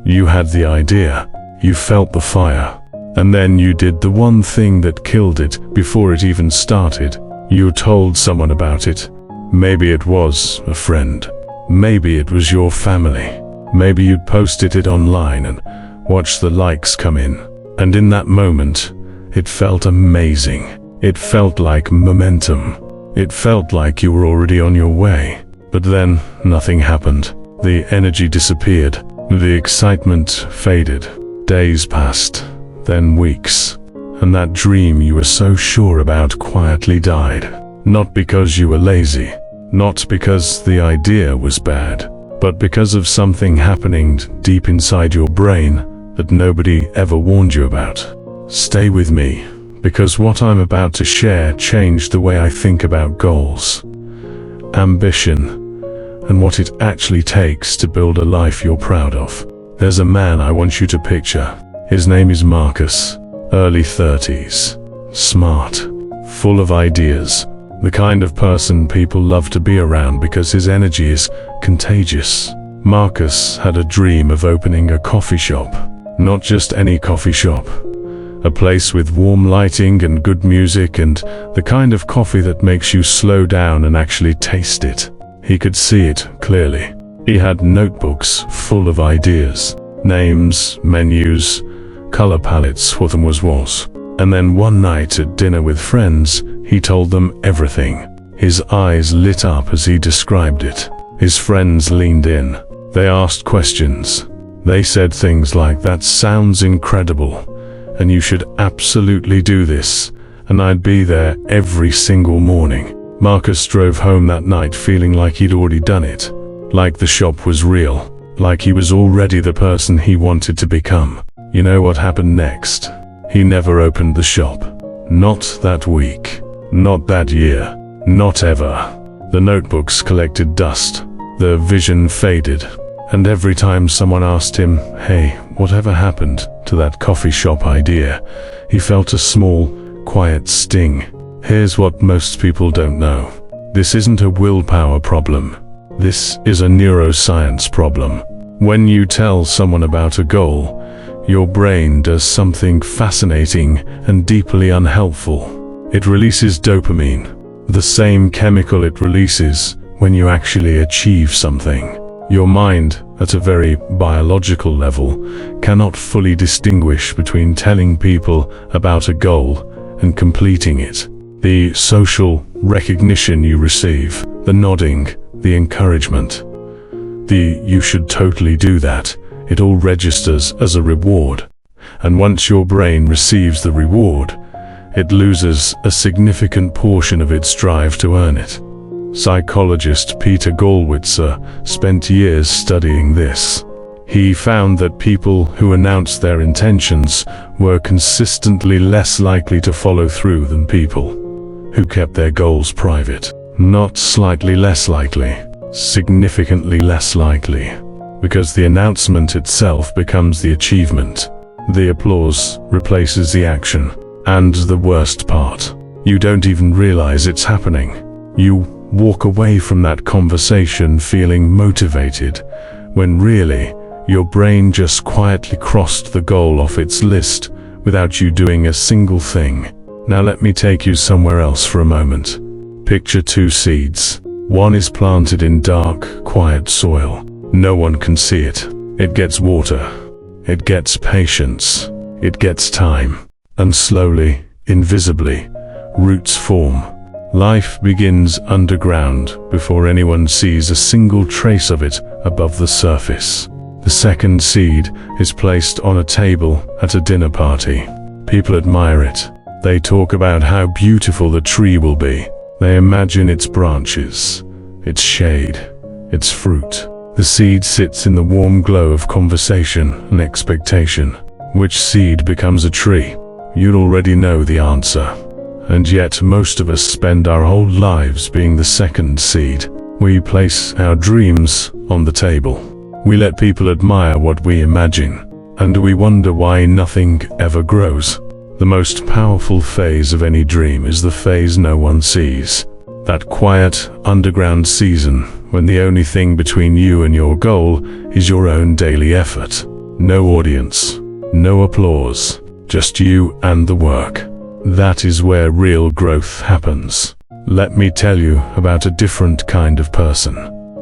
You had the idea, you felt the fire, and then you did the one thing that killed it before it even started. You told someone about it. Maybe it was a friend. Maybe it was your family. Maybe you'd posted it online and watched the likes come in. And in that moment, it felt amazing. It felt like momentum. It felt like you were already on your way. But then, nothing happened. The energy disappeared. The excitement faded. Days passed, then weeks. And that dream you were so sure about quietly died. Not because you were lazy. Not because the idea was bad. But because of something happening deep inside your brain that nobody ever warned you about. Stay with me, because what I'm about to share changed the way I think about goals, ambition, and what it actually takes to build a life you're proud of. There's a man I want you to picture. His name is Marcus, early 30s, smart, full of ideas, the kind of person people love to be around because his energy is contagious. Marcus had a dream of opening a coffee shop. Not just any coffee shop. A place with warm lighting and good music and the kind of coffee that makes you slow down and actually taste it. He could see it clearly. He had notebooks full of ideas, names, menus, color palettes, what them was. And then one night at dinner with friends, he told them everything. His eyes lit up as he described it. His friends leaned in. They asked questions. They said things like, "That sounds incredible, and you should absolutely do this," and I'd be there every single morning. Marcus drove home that night feeling like he'd already done it, like the shop was real, like he was already the person he wanted to become. You know what happened next? He never opened the shop. Not that week, not that year, not ever. The notebooks collected dust, the vision faded. And every time someone asked him, "Hey, whatever happened to that coffee shop idea?" he felt a small, quiet sting. Here's what most people don't know. This isn't a willpower problem. This is a neuroscience problem. When you tell someone about a goal, your brain does something fascinating and deeply unhelpful. It releases dopamine, the same chemical it releases when you actually achieve something. Your mind, at a very biological level, cannot fully distinguish between telling people about a goal and completing it. The social recognition you receive, the nodding, the encouragement, the "you should totally do that," it all registers as a reward. And once your brain receives the reward, it loses a significant portion of its drive to earn it. Psychologist Peter Gollwitzer spent years studying this. He found that people who announced their intentions were consistently less likely to follow through than people who kept their goals private. Not slightly less likely, significantly less likely, because the announcement itself becomes the achievement. The applause replaces the action. And the worst part, you don't even realize it's happening. You walk away from that conversation feeling motivated, when really, your brain just quietly crossed the goal off its list without you doing a single thing. Now let me take you somewhere else for a moment. Picture two seeds. One is planted in dark, quiet soil. No one can see it. It gets water. It gets patience. It gets time. And slowly, invisibly, roots form. Life begins underground before anyone sees a single trace of it above the surface. The second seed is placed on a table at a dinner party. People admire it. They talk about how beautiful the tree will be. They imagine its branches, its shade, its fruit. The seed sits in the warm glow of conversation and expectation. Which seed becomes a tree? You'd already know the answer. And yet most of us spend our whole lives being the second seed. We place our dreams on the table. We let people admire what we imagine. And we wonder why nothing ever grows. The most powerful phase of any dream is the phase no one sees. That quiet, underground season when the only thing between you and your goal is your own daily effort. No audience, no applause, just you and the work. That is where real growth happens. Let me tell you about a different kind of person.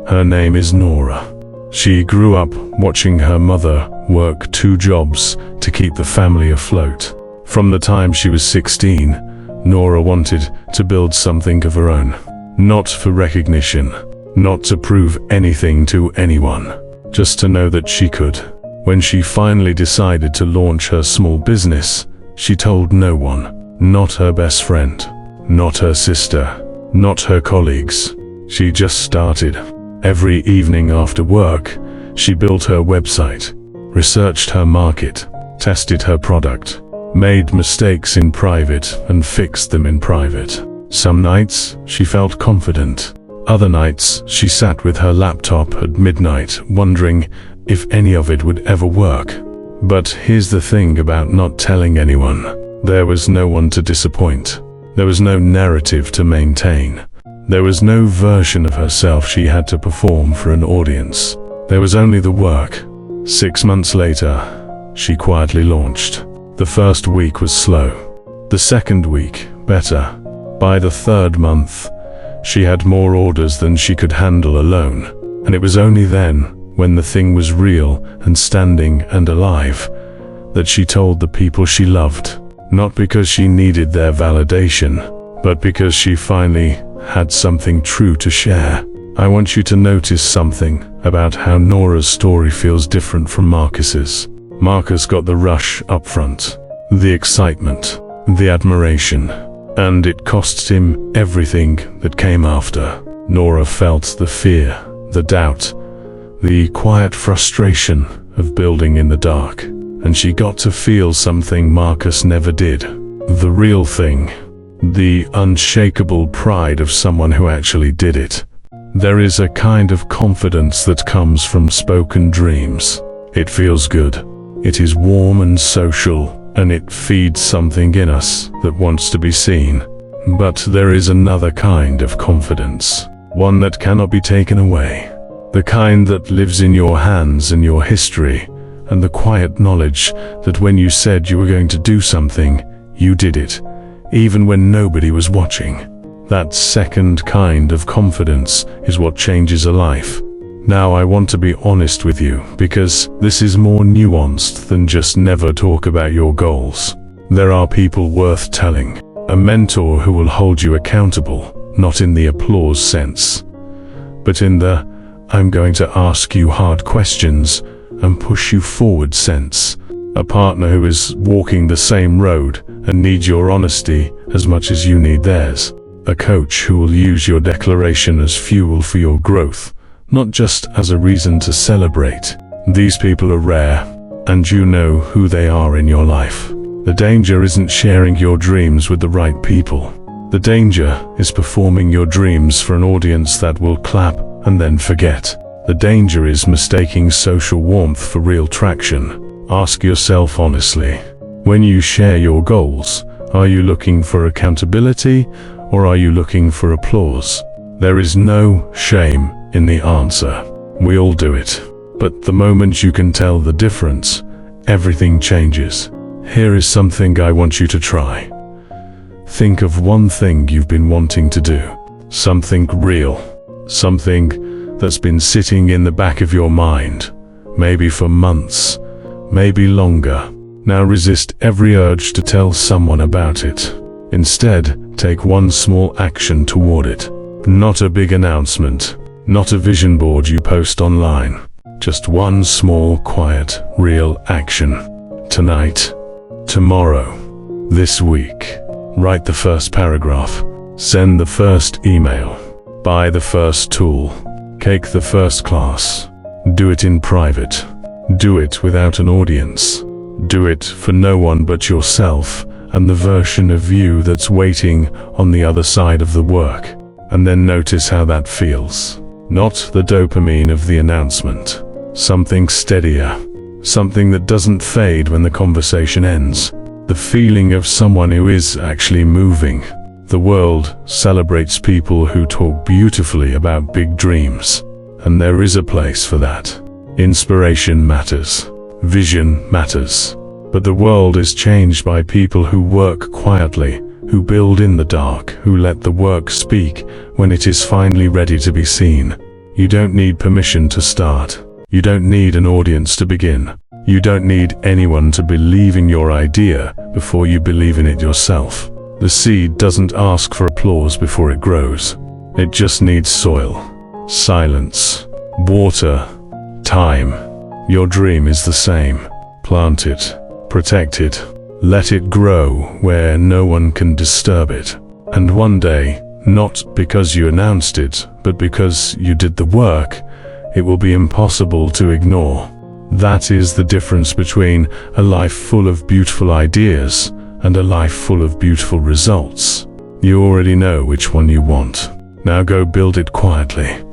Her name is Nora. She grew up watching her mother work 2 jobs to keep the family afloat. From the time she was 16, Nora wanted to build something of her own. Not for recognition, not to prove anything to anyone, just to know that she could. When she finally decided to launch her small business, she told no one. Not her best friend, not her sister, not her colleagues. She just started. Every evening after work, she built her website, researched her market, tested her product, made mistakes in private and fixed them in private. Some nights she felt confident. Other nights she sat with her laptop at midnight wondering if any of it would ever work. But here's the thing about not telling anyone. There was no one to disappoint. There was no narrative to maintain. There was no version of herself she had to perform for an audience. There was only the work. 6 months later, she quietly launched. The first week was slow. The second week, better. By the third month, she had more orders than she could handle alone. And it was only then, when the thing was real and standing and alive, that she told the people she loved. Not because she needed their validation, but because she finally had something true to share. I want you to notice something about how Nora's story feels different from Marcus's. Marcus got the rush up front, the excitement, the admiration, and it cost him everything that came after. Nora felt the fear, the doubt, the quiet frustration of building in the dark. And she got to feel something Marcus never did. The real thing. The unshakable pride of someone who actually did it. There is a kind of confidence that comes from spoken dreams. It feels good. It is warm and social, and it feeds something in us that wants to be seen. But there is another kind of confidence. One that cannot be taken away. The kind that lives in your hands and your history. And the quiet knowledge that when you said you were going to do something, you did it, even when nobody was watching. That second kind of confidence is what changes a life. Now I want to be honest with you, because this is more nuanced than just never talk about your goals. There are people worth telling. A mentor who will hold you accountable, not in the applause sense, but in the, I'm going to ask you hard questions and push you forward sense. A partner who is walking the same road and needs your honesty as much as you need theirs. A coach who will use your declaration as fuel for your growth, not just as a reason to celebrate. These people are rare, and you know who they are in your life. The danger isn't sharing your dreams with the right people. The danger is performing your dreams for an audience that will clap and then forget. The danger is mistaking social warmth for real traction. Ask yourself honestly, when you share your goals, are you looking for accountability or are you looking for applause? There is no shame in the answer. We all do it. But the moment you can tell the difference, everything changes. Here is something I want you to try. Think of one thing you've been wanting to do. Something real. Something that's been sitting in the back of your mind, maybe for months, maybe longer. Now resist every urge to tell someone about it. Instead, take one small action toward it. Not a big announcement, not a vision board you post online. Just one small, quiet, real action. Tonight, tomorrow, this week. Write the first paragraph. Send the first email. Buy the first tool. Take the first class. Do it in private. Do it without an audience. Do it for no one but yourself and the version of you that's waiting on the other side of the work. And then notice how that feels. Not the dopamine of the announcement. Something steadier. Something that doesn't fade when the conversation ends. The feeling of someone who is actually moving. The world celebrates people who talk beautifully about big dreams, and there is a place for that. Inspiration matters. Vision matters. But the world is changed by people who work quietly, who build in the dark, who let the work speak when it is finally ready to be seen. You don't need permission to start. You don't need an audience to begin. You don't need anyone to believe in your idea before you believe in it yourself. The seed doesn't ask for applause before it grows. It just needs soil, silence, water, time. Your dream is the same. Plant it, protect it, let it grow where no one can disturb it. And one day, not because you announced it, but because you did the work, it will be impossible to ignore. That is the difference between a life full of beautiful ideas and a life full of beautiful results. You already know which one you want. Now go build it quietly.